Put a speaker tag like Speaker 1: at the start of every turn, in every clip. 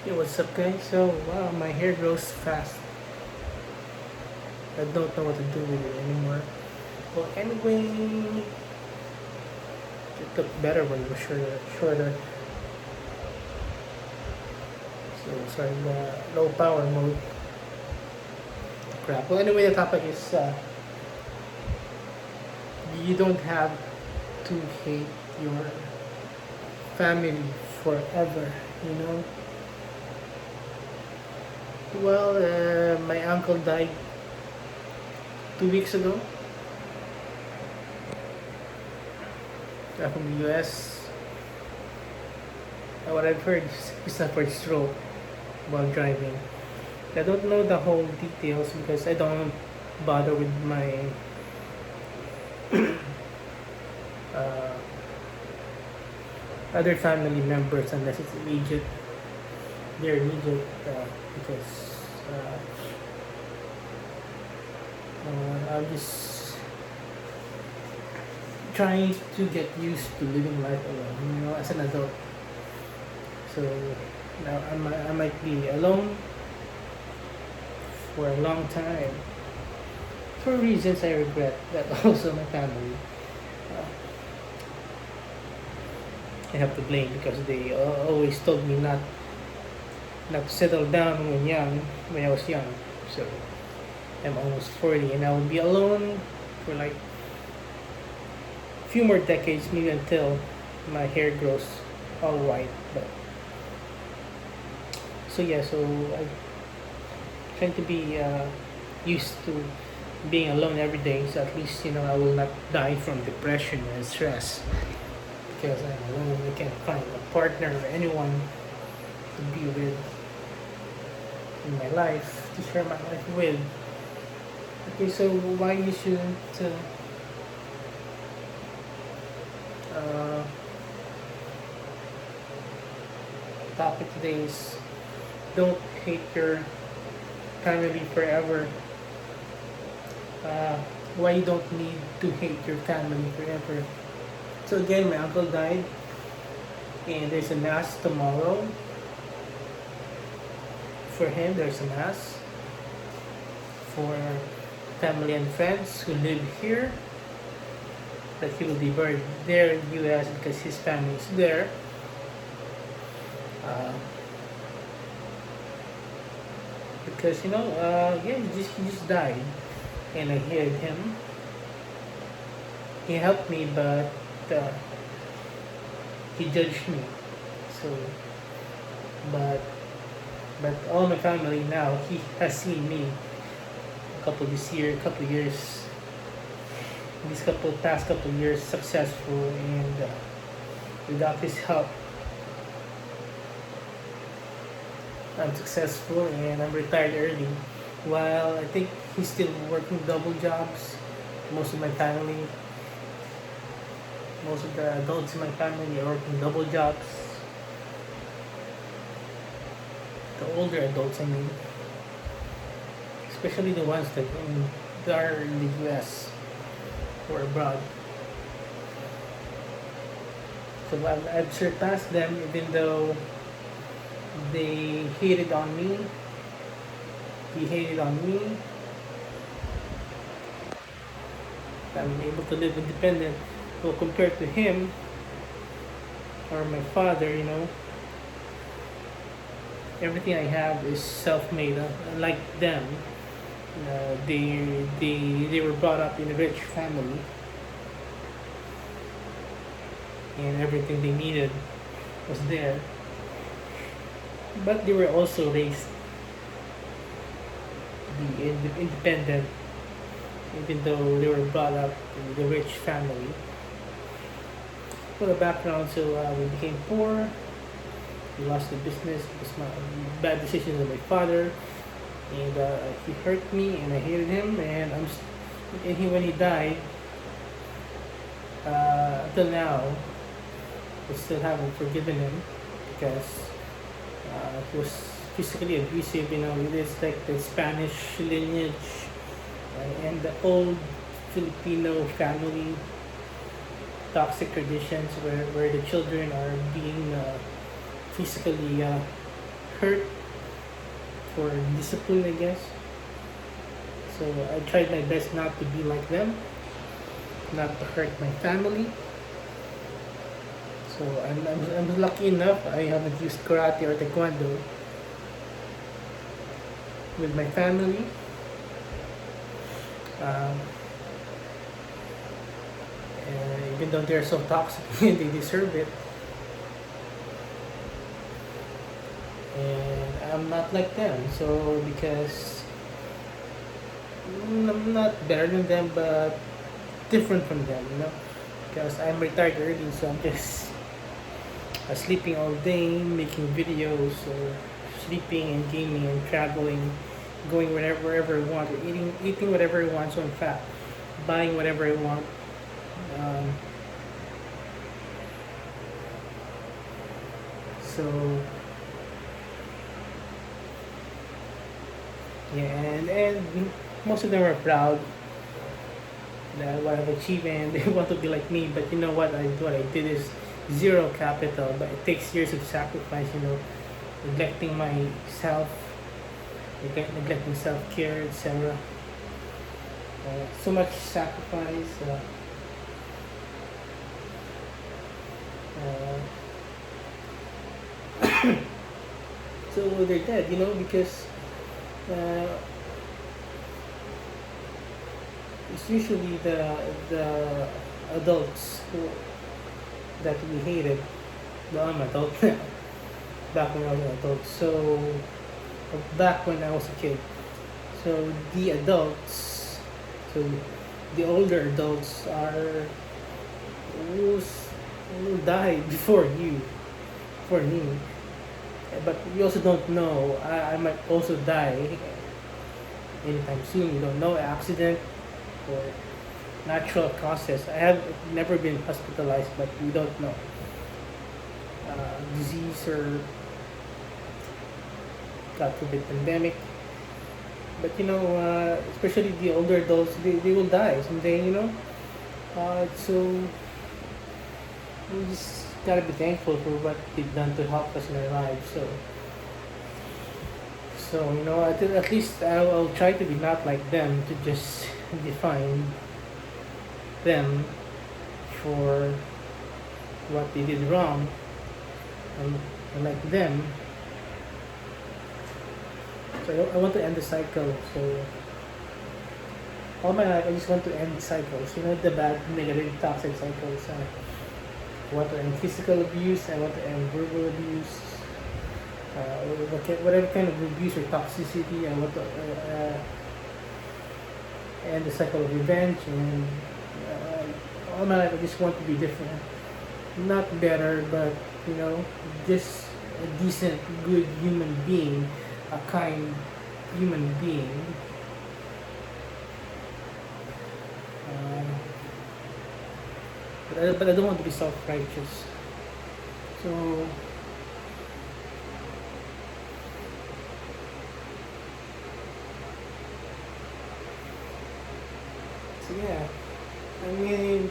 Speaker 1: Hey, what's up, guys? So, wow, my hair grows fast. I don't know what to do with it anymore. Well, anyway, it looked better when it was shorter. So, sorry, the low power mode. Crap. Well, anyway, the topic is you don't have to hate your family forever, you know? Well, my uncle died 2 weeks ago from the US. What I've heard is he suffered stroke while driving. I don't know the whole details because I don't bother with my uh, other family members unless it's immediate. They're immediate because I'm just trying to get used to living life alone, as an adult. So now I might be alone for a long time for reasons I regret. That also my family uh, I have to blame because they always told me not to settle down when I was young. So I'm almost 40 and I will be alone for like a few more decades, maybe until my hair grows all white. But so yeah, so I'm trying to be used to being alone every day, so at least I will not die from depression and stress because I'm alone. I can't find a partner or anyone to be with in my life, to share my life with. Okay, so why you shouldn't uh, topic today is don't hate your family forever. uh, why you don't need to hate your family forever. So again, my uncle died and there's a mass tomorrow for him. There's a mass for family and friends who live here, that he will be buried there in the US because his family is there. uh, because yeah, he just died and I heard him. He helped me, but uh, he judged me. So, but all my family now, he has seen me a couple years, these past couple years successful, and without his help, I'm successful and I'm retired early. While I think he's still working double jobs. Most of my family, most of the adults in my family are working double jobs. The older adults, I mean, especially the ones that are in the US or abroad. So I've surpassed them, even though they hated on me. He hated on me. I'm able to live independent. Well, compared to him or my father, everything I have is self-made. Like them, they were brought up in a rich family, and everything they needed was there. But they were also raised to be independent, even though they were brought up in the rich family. For the background, so we became poor. We lost the business because my bad decisions of my father, and he hurt me, and I hated him. When he died, until now, I still haven't forgiven him because he was physically abusive. It's like the Spanish lineage and the old Filipino family toxic traditions where the children are being physically hurt for discipline, I guess. So I tried my best not to be like them, not to hurt my family. So I'm lucky enough I haven't used karate or taekwondo with my family. Um, and even though they're so toxic, they deserve it. And I'm not like them. So because I'm not better than them, but different from them, you know. Because I'm retired early, so I'm just sleeping all day, making videos, or sleeping and gaming and traveling, going wherever I want, eating whatever I want. So in fact, buying whatever I want. Um, so yeah, and most of them are proud that what I've achieved and they want to be like me. But you know what I did is zero capital, but it takes years of sacrifice. You know, neglecting myself, neglecting self care, etc. So much sacrifice. Uh, so they're dead, you know, because uh, it's usually the adults that we hated. Well, I'm adult now. Back when I was an adult. So back when I was a kid. So the adults, so the older adults are who died before you, before me. But you also don't know. I might also die anytime soon. You don't know, accident or natural causes. I have never been hospitalized, but we don't know. Disease or God forbid pandemic. But you know, especially the older adults, they will die someday. You know, so we just gotta be thankful for what they've done to help us in our lives. So you know, at least I'll try to be not like them to just define them for what they did wrong, and like them. So I want to end the cycle. So all my life I just want to end cycles. You know, the bad, negative, toxic cycles. I want to end physical abuse. I want to end verbal abuse. Whatever kind of abuse or toxicity. I want to end the cycle of revenge. And all my life I just want to be different. Not better, but you know, just a decent, good human being, a kind human being. Uh, but I don't want to be self-righteous. So, so yeah, I mean,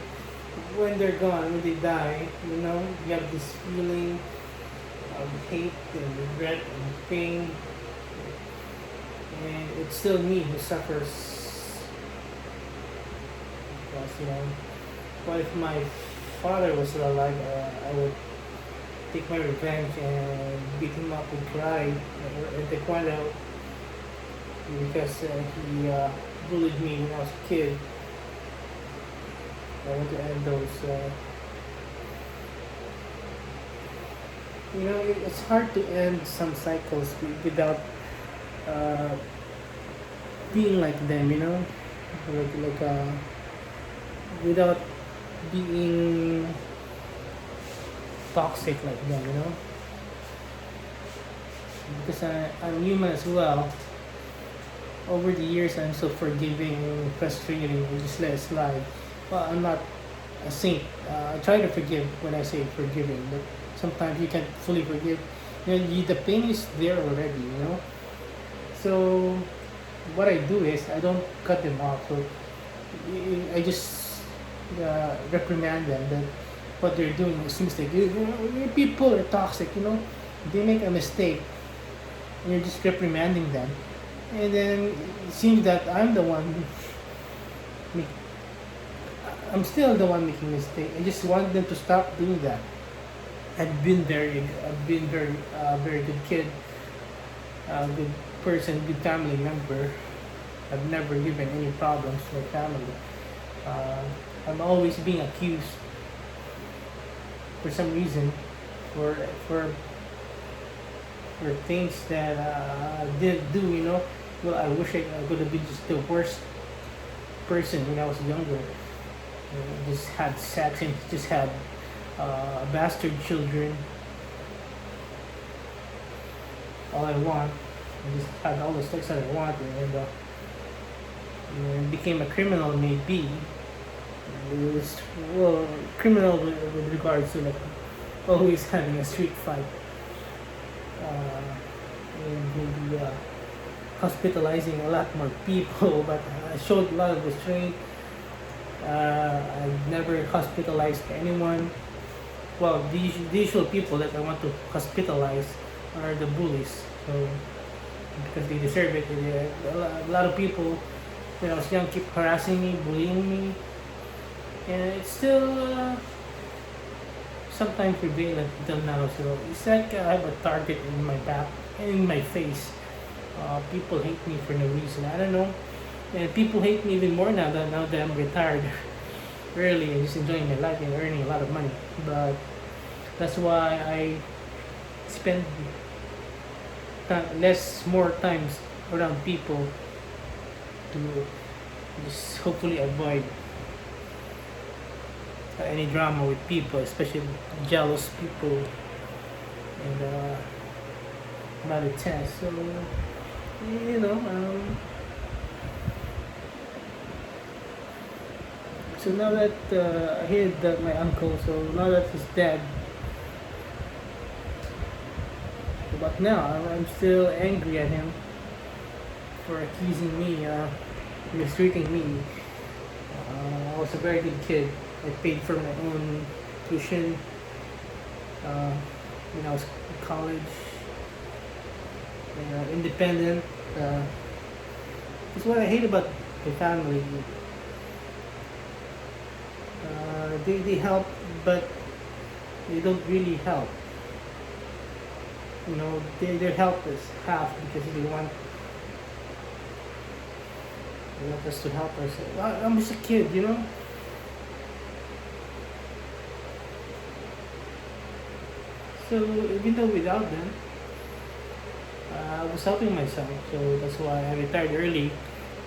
Speaker 1: when they're gone, when they die, you know, you have this feeling of hate and regret and pain, and it's still me who suffers. Because you know, what if my father was still alive? I would take my revenge and beat him up with pride and taekwondo because he bullied me when I was a kid. I want to end those. You know, it's hard to end some cycles without uh, being like them. You know, like without being toxic like them. You know, because I'm human as well. Over the years, I'm so forgiving, frustrating, and just let it slide. Well, I'm not a saint. I try to forgive when I say forgiving, but sometimes you can't fully forgive. You know, the pain is there already. You know, so what I do is I don't cut them off. So I just reprimand them that what they're doing is a mistake. People are toxic. You know, they make a mistake. you're just reprimanding them, and then it seems that ma- I'm still the one making mistake. I just want them to stop doing that. I've been very good kid, good person, good family member. I've never given any problems to my family. Uh, I'm always being accused for some reason for for for things that I didn't do. Well, I wish I could have been just the worst person when I was younger. Just had sex and just had bastard children. All I want, I just had all the sex that I wanted, and became a criminal. Maybe it was well criminal with regards to like always having a street fight, and maybe hospitalizing a lot more people. But I showed a lot of restraint. I never hospitalized anyone. Well, the usual people that I want to hospitalize are the bullies. So because they deserve it. A lot of people when I was young keep harassing me, bullying me, and it's still sometimes prevalent until now. So it's like I have a target in my back and in my face. People hate me for no reason. I don't know. And people hate me even more now that I'm retired early and just enjoying my life and earning a lot of money. But that's why I spend more times around people to just hopefully avoid any drama with people, especially jealous people and not a chance. So you know. So now that I hear that my uncle, so now that he's dead, but now I'm still angry at him for accusing me, mistreating me. I was a very good kid. I paid for my own tuition uh, when I was in college. Independent. That's what I hate about my family. They help, but they don't really help. They're helpless half because they want us to help us. I'm just a kid. So even though without them, I was helping myself. So that's why I retired early,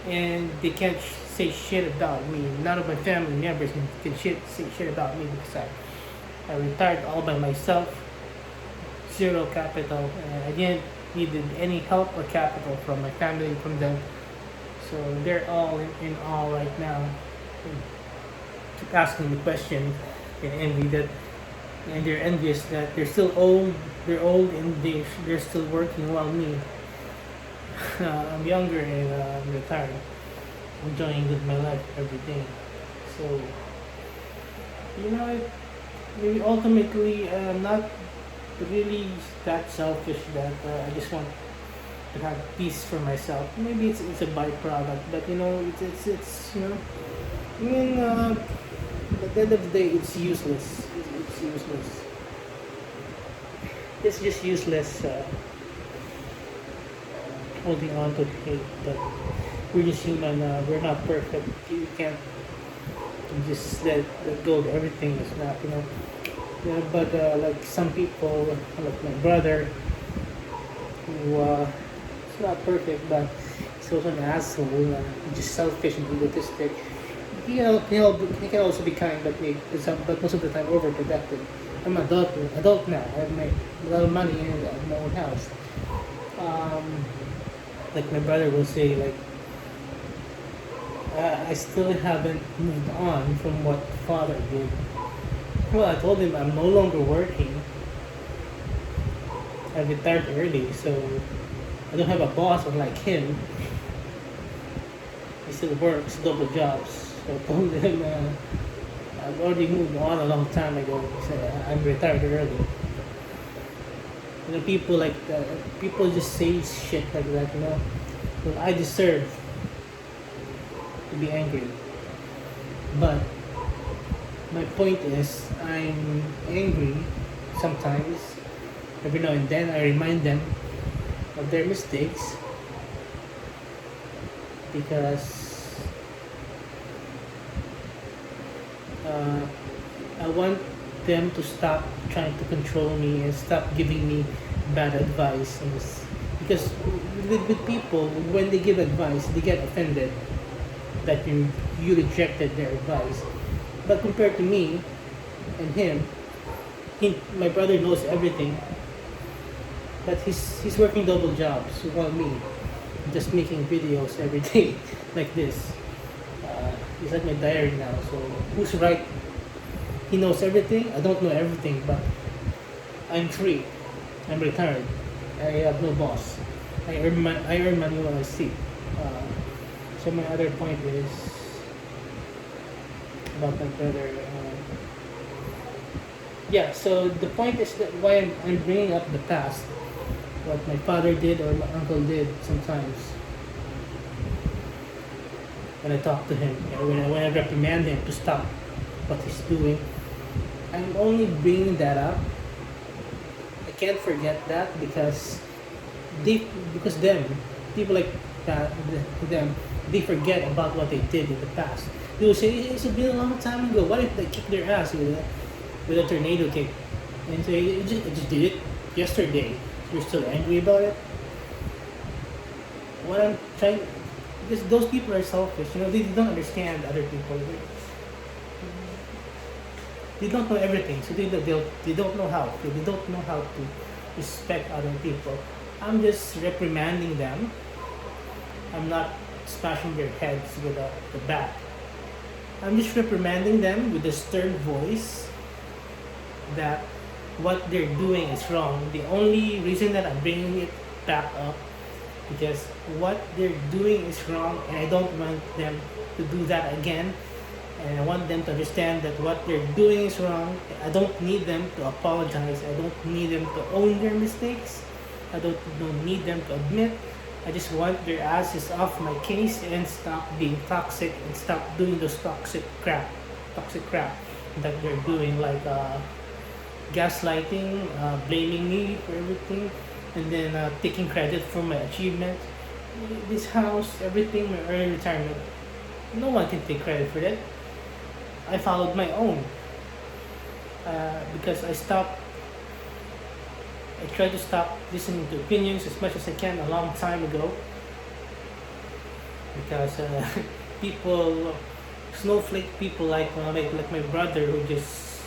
Speaker 1: and they can't say shit about me. None of my family members can say shit about me because I retired all by myself, zero capital, and I didn't need any help or capital from my family, from them. So they're all in all right now. Keep asking the question and envy that, and they're envious that they're still old. They're old and they're still working while me. I'm younger and I'm retired, enjoying with my life every day. So maybe ultimately I'm not really that selfish that I just want to have peace for myself. Maybe it's a byproduct, but it's I mean at the end of the day it's useless. It's useless. It's just useless holding on to hate. But we're just human. We're not perfect. You can't just let go of everything. It's not. But like some people, like my brother, who is not perfect, but he's also an asshole. Just selfish and egotistic. He can also be kind, but most of the time overprotective. I'm an adult now. I have a lot of money and I have my own house. Um, like my brother will say, like I still haven't moved on from what father did. Well, I told him I'm no longer working. I retired early, so I don't have a boss unlike him. He still works double jobs. So I told him I've already moved on a long time ago. So I'm retired early. People like people just say shit like that. Well, I deserve to be angry, but my point is, I'm angry sometimes. Every now and then, I remind them of their mistakes because uh, I want them to stop trying to control me and stop giving me bad advice. Because with people, when they give advice, they get offended that you rejected their advice. But compared to me and him, my brother knows everything, but he's working double jobs while me just making videos every day like this. It's like my diary now. So who's right? He knows everything. I don't know everything, but I'm free. I'm retired. I have no boss. I earn money while I sleep. Uh, so my other point is about my brother. Yeah. So the point is that why I'm bringing up the past, what my father did or my uncle did sometimes. When I talk to him, when I reprimand him to stop what he's doing, I'm only bringing that up. I can't forget that because them, people like that, them, they forget about what they did in the past. They will say it's been a long time ago. What if they kick their ass with a tornado kick? And say I just did it yesterday. You're still angry about it. What I'm trying, because those people are selfish. They don't understand other people. They don't know everything, so they don't know how. They don't know how to respect other people. I'm just reprimanding them. I'm not smashing their heads with the bat. I'm just reprimanding them with a stern voice that what they're doing is wrong. The only reason that I'm bringing it back up because what they're doing is wrong, and I don't want them to do that again. And I want them to understand that what they're doing is wrong. I don't need them to apologize. I don't need them to own their mistakes. I don't need them to admit. I just want their asses off my case and stop being toxic and stop doing those toxic crap that they're doing, like gaslighting, blaming me for everything, and then taking credit for my achievement. This house, everything, my early retirement. No one can take credit for that. I followed my own because I tried to stop listening to opinions as much as I can a long time ago because people, snowflake people like my brother who just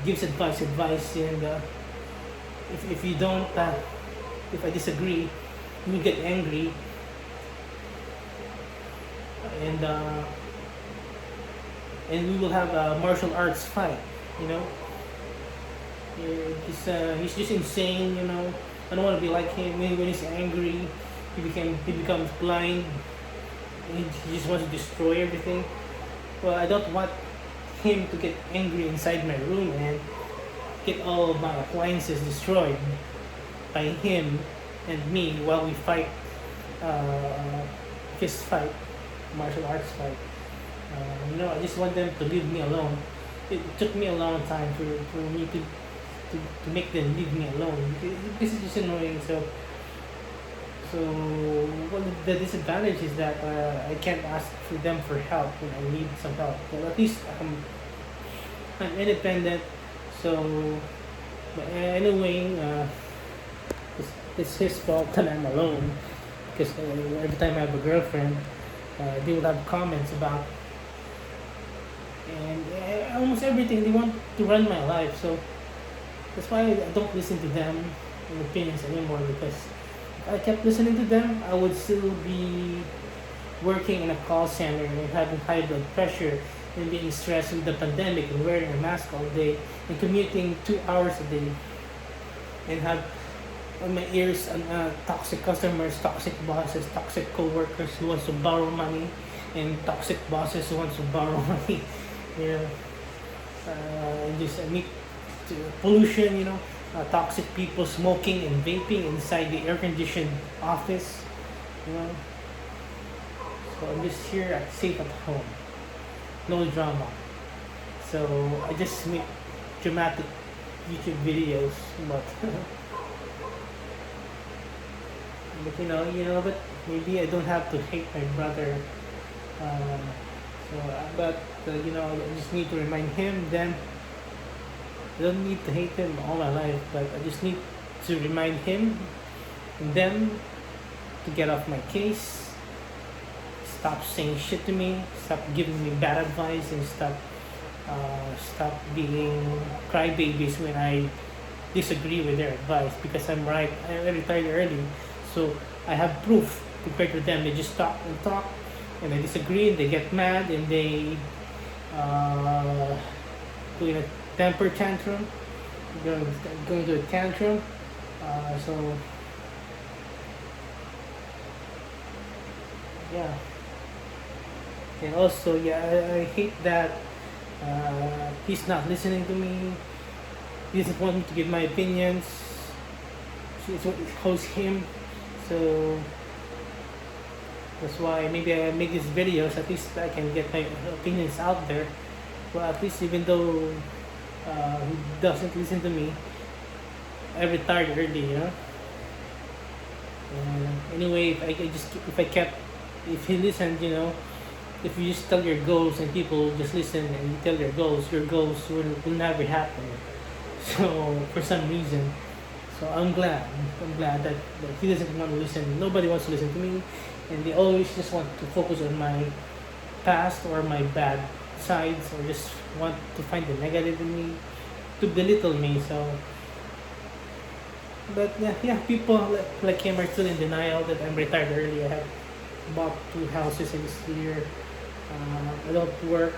Speaker 1: gives advice, and if you don't, if I disagree, you get angry and and we will have a martial arts fight. You know, he's just insane. I don't want to be like him. When he's angry, he becomes blind. He just wants to destroy everything. Well, I don't want him to get angry inside my room and get all of my appliances destroyed by him and me while we fight, fist fight, martial arts fight. I just want them to leave me alone. It took me a long time for me to make them leave me alone. This is just annoying. So one of the disadvantage is that I can't ask for them for help when I need some help. But at least I'm independent. So, but anyway, it's his fault that I'm alone. Because every time I have a girlfriend, they will have comments about and almost everything. They want to run my life. So that's why I don't listen to them opinions anymore, because if I kept listening to them, I would still be working in a call center and having high blood pressure and being stressed with the pandemic and wearing a mask all day and commuting 2 hours a day and have on my ears toxic customers, toxic bosses, toxic co-workers who wants to borrow money, and toxic bosses who wants to borrow money. You know, just pollution. toxic people smoking and vaping inside the air-conditioned office. You know, so I'm just here safe at home, no drama. So I just make dramatic YouTube videos, but but but maybe I don't have to hate my brother. Uh, I just need to remind him. Then I don't need to hate him all my life, but I just need to remind him and them to get off my case. Stop saying shit to me. Stop giving me bad advice, and stop being crybabies when I disagree with their advice, because I'm right. I retired early, so I have proof compared to them. They just talk and talk, and I disagree, and they get mad, and they go in a temper tantrum, going to a tantrum. So yeah, and also I hate that he's not listening to me. He doesn't want me to give my opinions. It's what holds him. So that's why maybe I make these videos. At least I can get my opinions out there. Well, at least even though he doesn't listen to me, I retired early. Anyway, if he listened, if you just tell your goals and people just listen and you tell your goals will never happen. So for some reason, so I'm glad that he doesn't want to listen. Nobody wants to listen to me, and they always just want to focus on my past or my bad sides, or just want to find the negative in me, to belittle me. So, but yeah, people like him are still in denial that I'm retired early. I have bought 2 houses in this year. I don't work.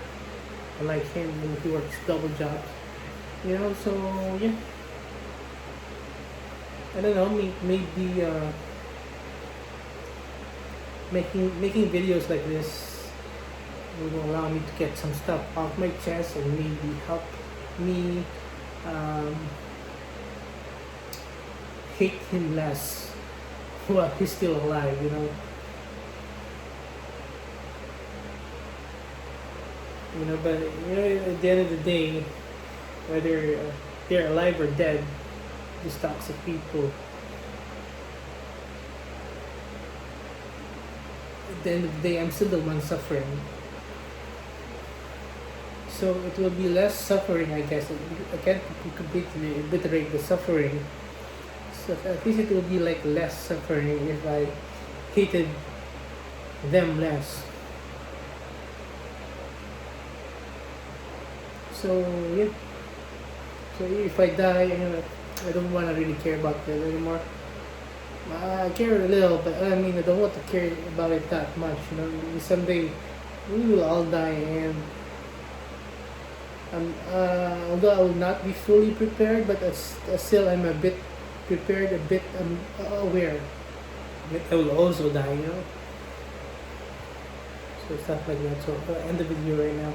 Speaker 1: I like him, and he works double jobs. So yeah. I don't know. Maybe making videos like this will allow me to get some stuff off my chest, and maybe help me hate him less while he's still alive. But at the end of the day, whether they're alive or dead, these toxic people, at the end of the day, I'm still the one suffering. So it will be less suffering, I guess. I can't completely obliterate the suffering. So at least it will be like less suffering if I hated them less. So yeah. So if I die, I don't want to really care about that anymore. I care a little, but I mean, I don't want to care about it that much. Someday we will all die, and although I will not be fully prepared, but still I'm a bit prepared, a bit aware that I will also die. So stuff like that. So I'll end the video right now.